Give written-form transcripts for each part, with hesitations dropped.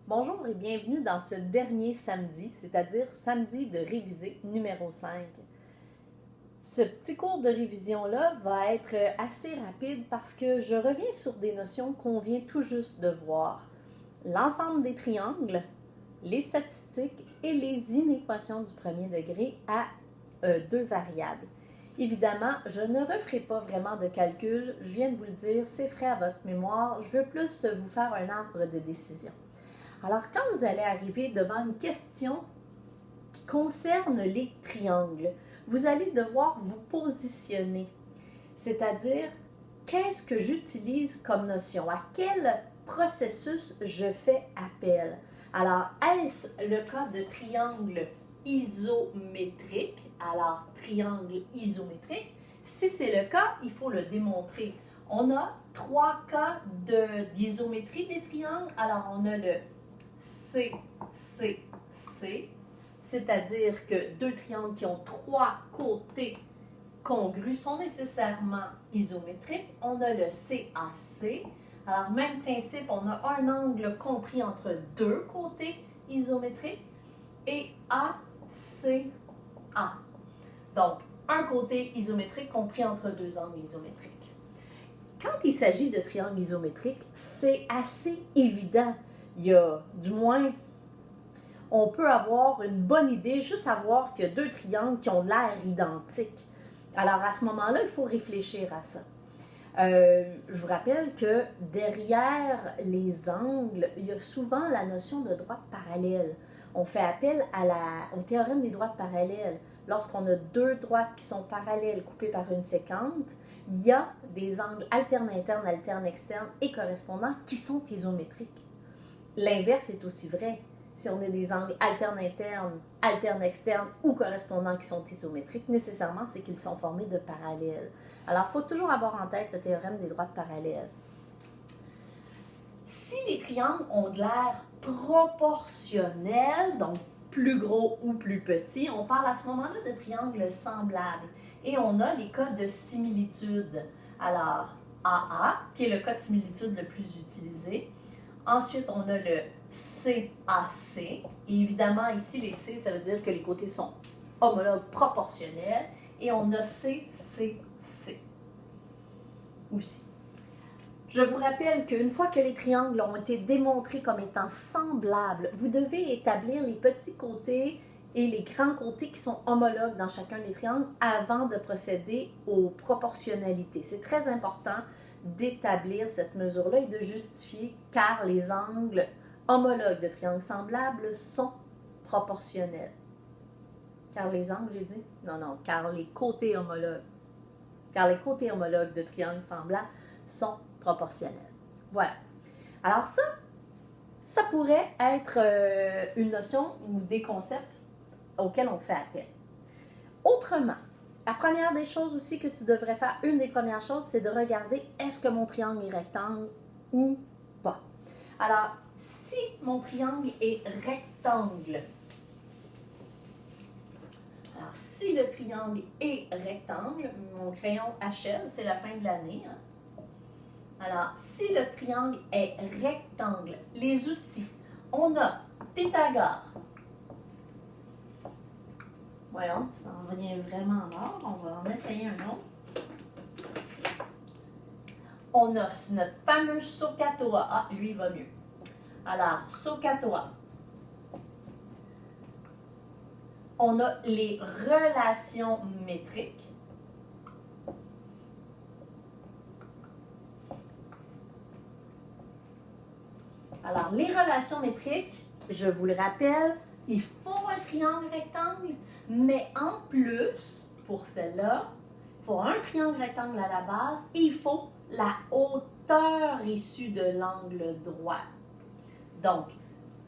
Bonjour et bienvenue dans ce dernier samedi, c'est-à-dire samedi de révisé numéro 5. Ce petit cours de révision-là va être assez rapide parce que je reviens sur des notions qu'on vient tout juste de voir. L'ensemble des triangles, les statistiques et les inéquations du premier degré à deux variables. Évidemment, je ne referai pas vraiment de calcul, je viens de vous le dire, c'est frais à votre mémoire, je veux plus vous faire un arbre de décision. Alors, quand vous allez arriver devant une question qui concerne les triangles, vous allez devoir vous positionner, c'est-à-dire qu'est-ce que j'utilise comme notion, à quel processus je fais appel. Alors, est-ce le cas de triangle isométrique? Alors, triangle isométrique, si c'est le cas, il faut le démontrer. On a trois cas d'isométrie des triangles. Alors, on a le C, C, C, c'est-à-dire que deux triangles qui ont trois côtés congrus sont nécessairement isométriques. On a le CAC. Alors, même principe, on a un angle compris entre deux côtés isométriques et ACA. Donc, un côté isométrique compris entre deux angles isométriques. Quand il s'agit de triangles isométriques, c'est assez évident. Il y a, du moins, on peut avoir une bonne idée juste à voir qu'il y a deux triangles qui ont l'air identiques. Alors, à ce moment-là, il faut réfléchir à ça. Je vous rappelle que derrière les angles, il y a souvent la notion de droite parallèle. On fait appel au théorème des droites parallèles. Lorsqu'on a deux droites qui sont parallèles coupées par une séquente, il y a des angles alternes internes, alternes externes et correspondants qui sont isométriques. L'inverse est aussi vrai. Si on a des angles alternes internes, alternes externes ou correspondants qui sont isométriques, nécessairement, c'est qu'ils sont formés de parallèles. Alors, il faut toujours avoir en tête le théorème des droites parallèles. Si les triangles ont de l'air proportionnel, donc plus gros ou plus petit, on parle à ce moment-là de triangles semblables. Et on a les cas de similitude. Alors, AA, qui est le cas de similitude le plus utilisé. Ensuite, on a le CAC. Et évidemment, ici, les C, ça veut dire que les côtés sont homologues proportionnels. Et on a CCC aussi. Je vous rappelle qu'une fois que les triangles ont été démontrés comme étant semblables, vous devez établir les petits côtés et les grands côtés qui sont homologues dans chacun des triangles avant de procéder aux proportionnalités. C'est très important d'établir cette mesure-là et de justifier car les angles homologues de triangles semblables sont proportionnels. Car les angles, j'ai dit? Non, car les côtés homologues. Car les côtés homologues de triangles semblables sont proportionnels. Voilà. Alors ça pourrait être une notion ou des concepts auxquels on fait appel. Autrement, la première des choses aussi que tu devrais faire, une des premières choses, c'est de regarder est-ce que mon triangle est rectangle ou pas. Alors, si mon triangle est rectangle, alors si le triangle est rectangle, mon crayon achève, c'est la fin de l'année. Alors, si le triangle est rectangle, les outils, on a Pythagore. Voyons, ça en vient vraiment mort. On va en essayer un autre. On a notre fameux SOHCAHTOA. Ah, lui, il va mieux. Alors, SOHCAHTOA. On a les relations métriques. Alors, les relations métriques, je vous le rappelle, il faut un triangle rectangle, mais en plus, pour celle-là, il faut un triangle rectangle à la base et il faut la hauteur issue de l'angle droit. Donc,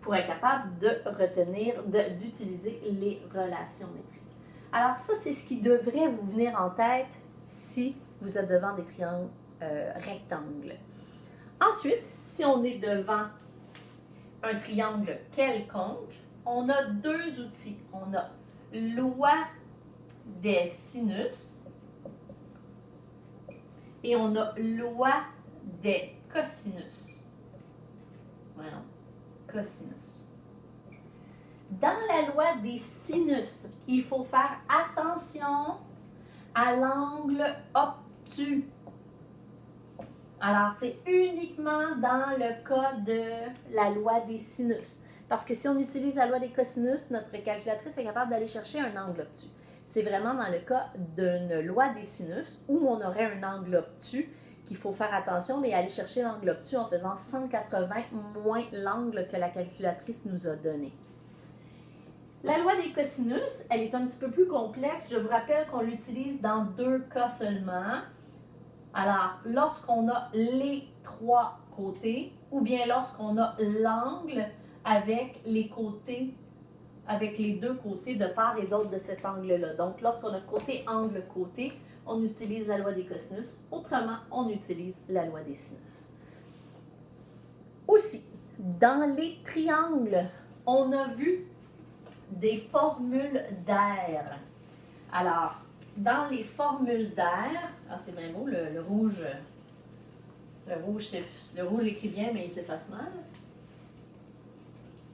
pour être capable de retenir, d'utiliser les relations métriques. Alors ça, c'est ce qui devrait vous venir en tête si vous êtes devant des triangles rectangles. Ensuite, si on est devant un triangle quelconque, on a deux outils. On a loi des sinus et on a loi des cosinus. Voilà. cosinus. Dans la loi des sinus, il faut faire attention à l'angle obtus. Alors, c'est uniquement dans le cas de la loi des sinus. Parce que si on utilise la loi des cosinus, notre calculatrice est capable d'aller chercher un angle obtus. C'est vraiment dans le cas d'une loi des sinus où on aurait un angle obtus qu'il faut faire attention, mais aller chercher l'angle obtus en faisant 180 moins l'angle que la calculatrice nous a donné. La loi des cosinus, elle est un petit peu plus complexe. Je vous rappelle qu'on l'utilise dans 2 cas seulement. Alors, lorsqu'on a les 3 côtés, ou bien lorsqu'on a l'angle avec les côtés, avec les 2 côtés de part et d'autre de cet angle-là. Donc, lorsqu'on a côté, angle, côté, on utilise la loi des cosinus. Autrement, on utilise la loi des sinus. Aussi, dans les triangles, on a vu des formules d'air. Alors, dans les formules d'air, c'est bien beau, le rouge écrit bien, mais il s'efface mal.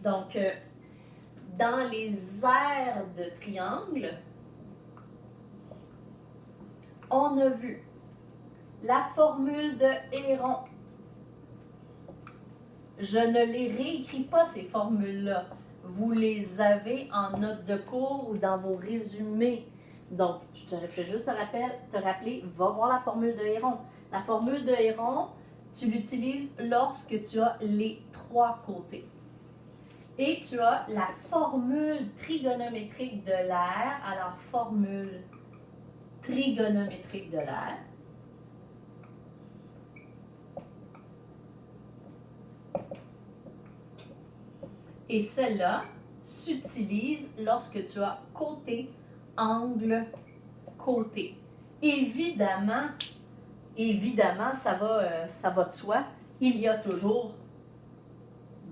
Donc, dans les aires de triangle, on a vu la formule de Héron. Je ne les réécris pas, ces formules-là. Vous les avez en note de cours ou dans vos résumés. Donc, je te fais juste te rappeler, va voir la formule de Héron. La formule de Héron, tu l'utilises lorsque tu as les 3 côtés. Et tu as la formule trigonométrique de l'air. Alors, formule trigonométrique de l'air. Et celle-là s'utilise lorsque tu as côté, angle, côté. Évidemment, ça va de soi, il y a toujours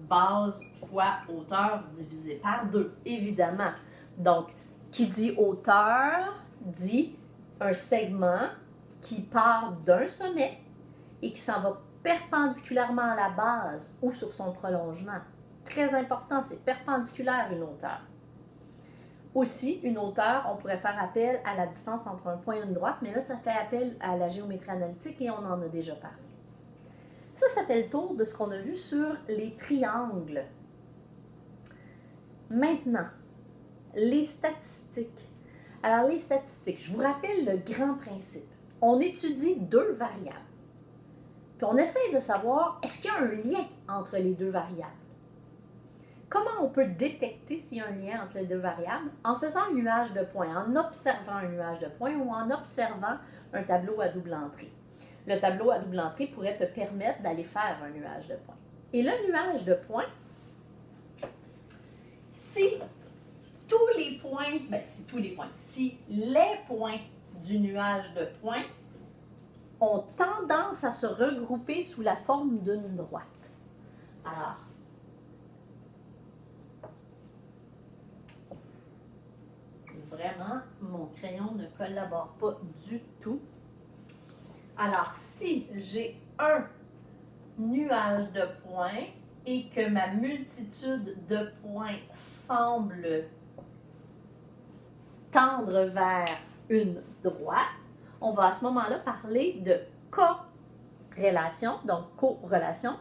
base fois hauteur divisé par 2, évidemment. Donc, qui dit hauteur, dit un segment qui part d'un sommet et qui s'en va perpendiculairement à la base ou sur son prolongement. Très important, c'est perpendiculaire une hauteur. Aussi, une hauteur, on pourrait faire appel à la distance entre un point et une droite, mais là, ça fait appel à la géométrie analytique et on en a déjà parlé. Ça fait le tour de ce qu'on a vu sur les triangles. Maintenant, les statistiques. Alors, les statistiques, je vous rappelle le grand principe. On étudie 2 variables. Puis on essaye de savoir, est-ce qu'il y a un lien entre les 2 variables? Comment on peut détecter s'il y a un lien entre les 2 variables? En faisant un nuage de points, en observant un nuage de points ou en observant un tableau à double entrée. Le tableau à double entrée pourrait te permettre d'aller faire un nuage de points. Et le nuage de points, si les points du nuage de points ont tendance à se regrouper sous la forme d'une droite. Alors, vraiment, mon crayon ne collabore pas du tout. Alors, si j'ai un nuage de points et que ma multitude de points semble tendre vers une droite, on va à ce moment-là parler de corrélation, donc corrélation,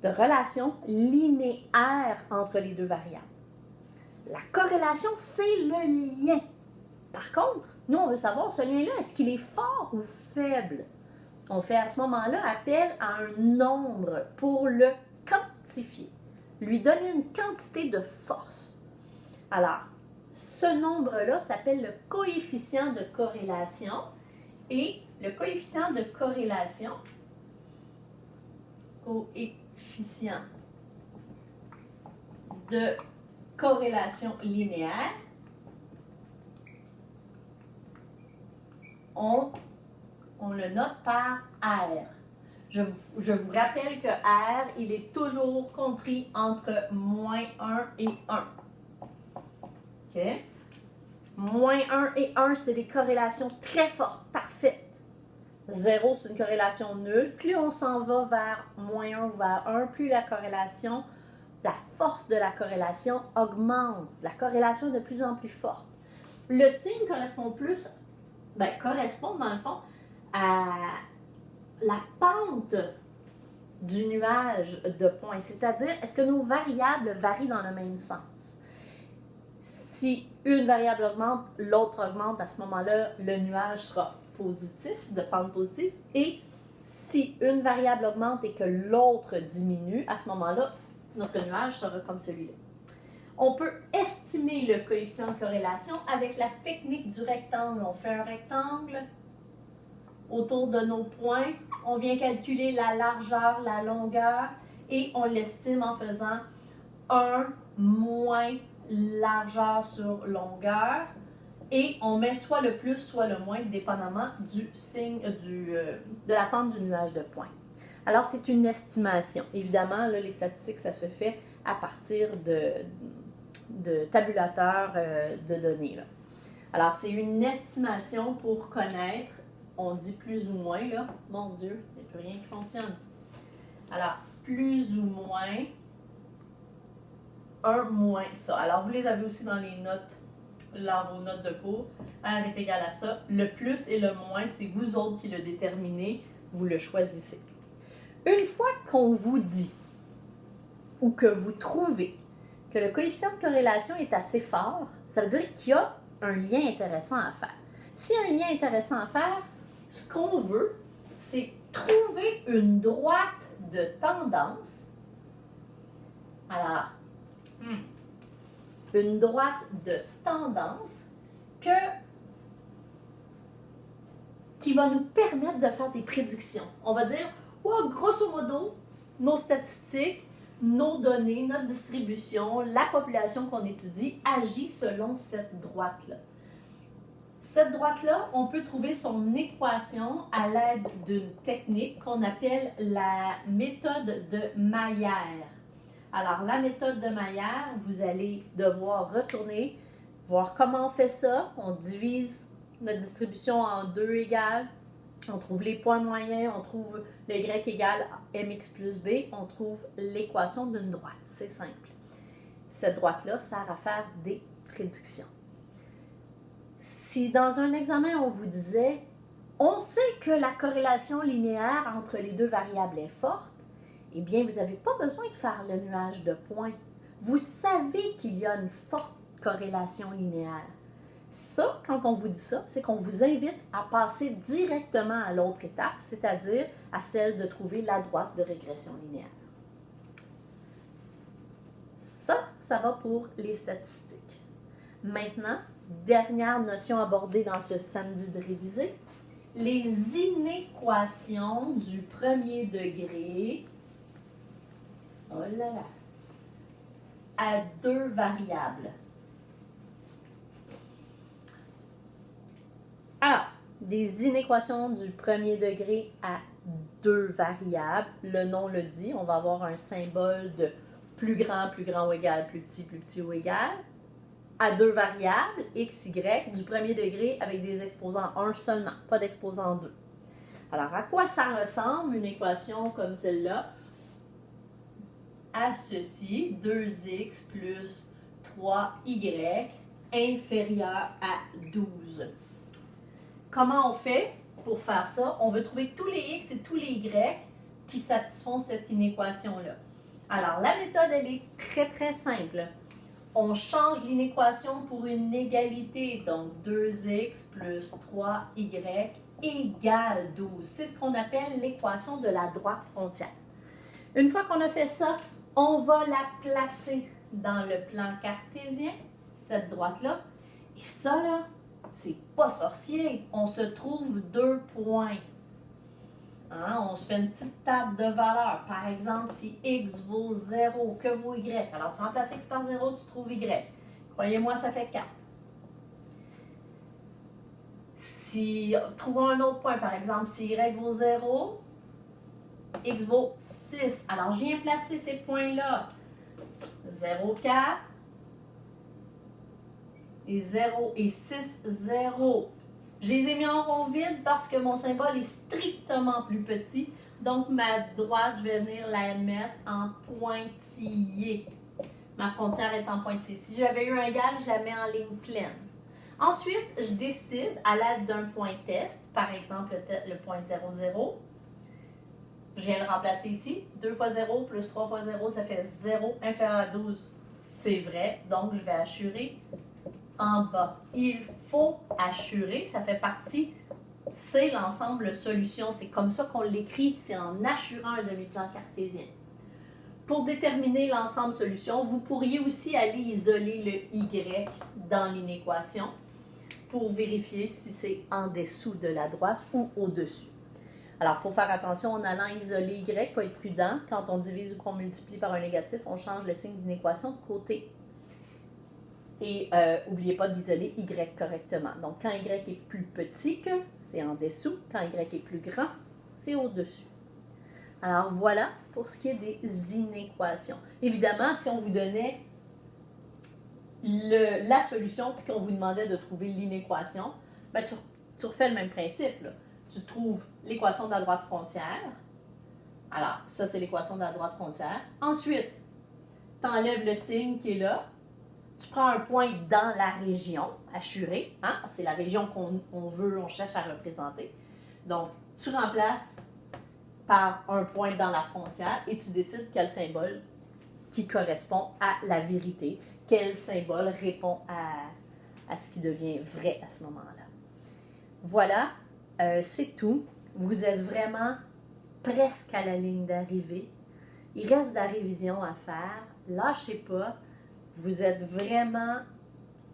de relation linéaire entre les 2 variables. La corrélation, c'est le lien. Par contre, nous, on veut savoir, ce lien-là, est-ce qu'il est fort ou faible? On fait à ce moment-là appel à un nombre pour le quantifier, lui donner une quantité de force. Alors, ce nombre-là s'appelle le coefficient de corrélation. Et le coefficient de corrélation, linéaire, on le note par R. Je vous rappelle que R, il est toujours compris entre moins 1 et 1. OK? Moins 1 et 1, c'est des corrélations très fortes, parfaites. 0, c'est une corrélation nulle. Plus on s'en va vers moins 1 ou vers 1, plus la corrélation la force de la corrélation augmente, la corrélation est de plus en plus forte. Le signe correspond correspond dans le fond à la pente du nuage de points, c'est-à-dire est-ce que nos variables varient dans le même sens. Si une variable augmente, l'autre augmente, à ce moment-là, le nuage sera positif, de pente positive, et si une variable augmente et que l'autre diminue, à ce moment-là, notre nuage sera comme celui-là. On peut estimer le coefficient de corrélation avec la technique du rectangle. On fait un rectangle autour de nos points, on vient calculer la largeur, la longueur, et on l'estime en faisant 1 moins largeur sur longueur, et on met soit le plus, soit le moins, dépendamment du signe de la pente du nuage de points. Alors, c'est une estimation. Évidemment, là, les statistiques, ça se fait à partir de tabulateurs de données, là. Alors, c'est une estimation pour connaître, on dit plus ou moins, là. Mon Dieu, il n'y a plus rien qui fonctionne. Alors, plus ou moins 1 moins ça. Alors, vous les avez aussi dans les notes, dans vos notes de cours. R est égal à ça. Le plus et le moins, c'est vous autres qui le déterminez. Vous le choisissez. Une fois qu'on vous dit ou que vous trouvez que le coefficient de corrélation est assez fort, ça veut dire qu'il y a un lien intéressant à faire. S'il y a un lien intéressant à faire, ce qu'on veut, c'est trouver une droite de tendance. Alors, une droite de tendance qui va nous permettre de faire des prédictions. On va dire, grosso modo, nos statistiques, nos données, notre distribution, la population qu'on étudie agit selon cette droite-là. Cette droite-là, on peut trouver son équation à l'aide d'une technique qu'on appelle la méthode de Mayer. Alors, la méthode de Mayer, vous allez devoir retourner, voir comment on fait ça. On divise notre distribution en 2 égales. On trouve les points moyens, on trouve le y égale mx plus b, on trouve l'équation d'une droite. C'est simple. Cette droite-là sert à faire des prédictions. Si dans un examen, on vous disait, on sait que la corrélation linéaire entre les 2 variables est forte, eh bien, vous n'avez pas besoin de faire le nuage de points. Vous savez qu'il y a une forte corrélation linéaire. Ça, quand on vous dit ça, c'est qu'on vous invite à passer directement à l'autre étape, c'est-à-dire à celle de trouver la droite de régression linéaire. Ça va pour les statistiques. Maintenant, dernière notion abordée dans ce samedi de réviser, les inéquations du premier degré, oh là là, à 2 variables. Alors, des inéquations du premier degré à 2 variables. Le nom le dit, on va avoir un symbole de plus grand ou égal, plus petit ou égal. À 2 variables, x, y, du premier degré avec des exposants 1 seulement, pas d'exposant 2. Alors, à quoi ça ressemble une équation comme celle-là? À ceci, 2x plus 3y inférieur à 12. Comment on fait pour faire ça? On veut trouver tous les x et tous les y qui satisfont cette inéquation-là. Alors, la méthode, elle est très simple. On change l'inéquation pour une égalité, donc 2x plus 3y égale 12. C'est ce qu'on appelle l'équation de la droite frontière. Une fois qu'on a fait ça, on va la placer dans le plan cartésien, cette droite-là. Et ça, là, c'est pas sorcier. On se trouve 2 points. On se fait une petite table de valeurs. Par exemple, si x vaut 0, que vaut y? Alors, tu remplaces x par 0, tu trouves y. Croyez-moi, ça fait 4. Si, trouvons un autre point, par exemple, si y vaut 0, x vaut 6. Alors, je viens placer ces points-là. 0, 4. Et 0 et 6, 0. Je les ai mis en rond vide parce que mon symbole est strictement plus petit. Donc, ma droite, je vais venir la mettre en pointillé. Ma frontière est en pointillé. Si j'avais eu un égal, je la mets en ligne pleine. Ensuite, je décide à l'aide d'un point test, par exemple le point 0, 0. Je viens le remplacer ici. 2 fois 0 plus 3 fois 0, ça fait 0 inférieur à 12. C'est vrai, donc je vais assurer en bas. Il faut assurer, ça fait partie, c'est l'ensemble solution. C'est comme ça qu'on l'écrit, c'est en assurant un demi-plan cartésien. Pour déterminer l'ensemble solution, vous pourriez aussi aller isoler le y dans l'inéquation pour vérifier si c'est en dessous de la droite ou au-dessus. Alors, il faut faire attention en allant isoler y, il faut être prudent. Quand on divise ou qu'on multiplie par un négatif, on change le signe d'inéquation de côté. Et n'oubliez pas d'isoler y correctement. Donc, quand y est plus petit que, c'est en dessous. Quand y est plus grand, c'est au-dessus. Alors, voilà pour ce qui est des inéquations. Évidemment, si on vous donnait la solution puis qu'on vous demandait de trouver l'inéquation, ben, tu refais le même principe. Là. Tu trouves l'équation de la droite frontière. Alors, ça, c'est l'équation de la droite frontière. Ensuite, tu enlèves le signe qui est là. Tu prends un point dans la région assurée. Hein? C'est la région qu'on veut, on cherche à représenter. Donc, tu remplaces par un point dans la frontière et tu décides quel symbole qui correspond à la vérité, quel symbole répond à ce qui devient vrai à ce moment-là. Voilà, c'est tout. Vous êtes vraiment presque à la ligne d'arrivée. Il reste de la révision à faire. Lâchez pas. Vous êtes vraiment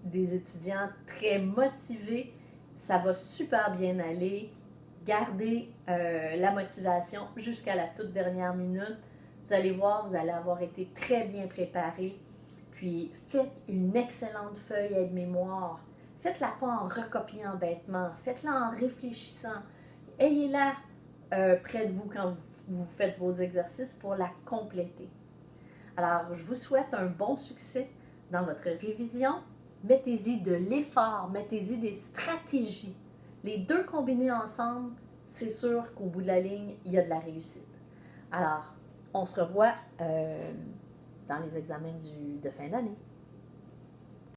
des étudiants très motivés. Ça va super bien aller. Gardez la motivation jusqu'à la toute dernière minute. Vous allez voir, vous allez avoir été très bien préparés. Puis, faites une excellente feuille aide-mémoire. Faites-la pas en recopiant bêtement. Faites-la en réfléchissant. Ayez-la près de vous quand vous faites vos exercices pour la compléter. Alors, je vous souhaite un bon succès dans votre révision. Mettez-y de l'effort, mettez-y des stratégies. Les deux combinés ensemble, c'est sûr qu'au bout de la ligne, il y a de la réussite. Alors, on se revoit dans les examens de fin d'année.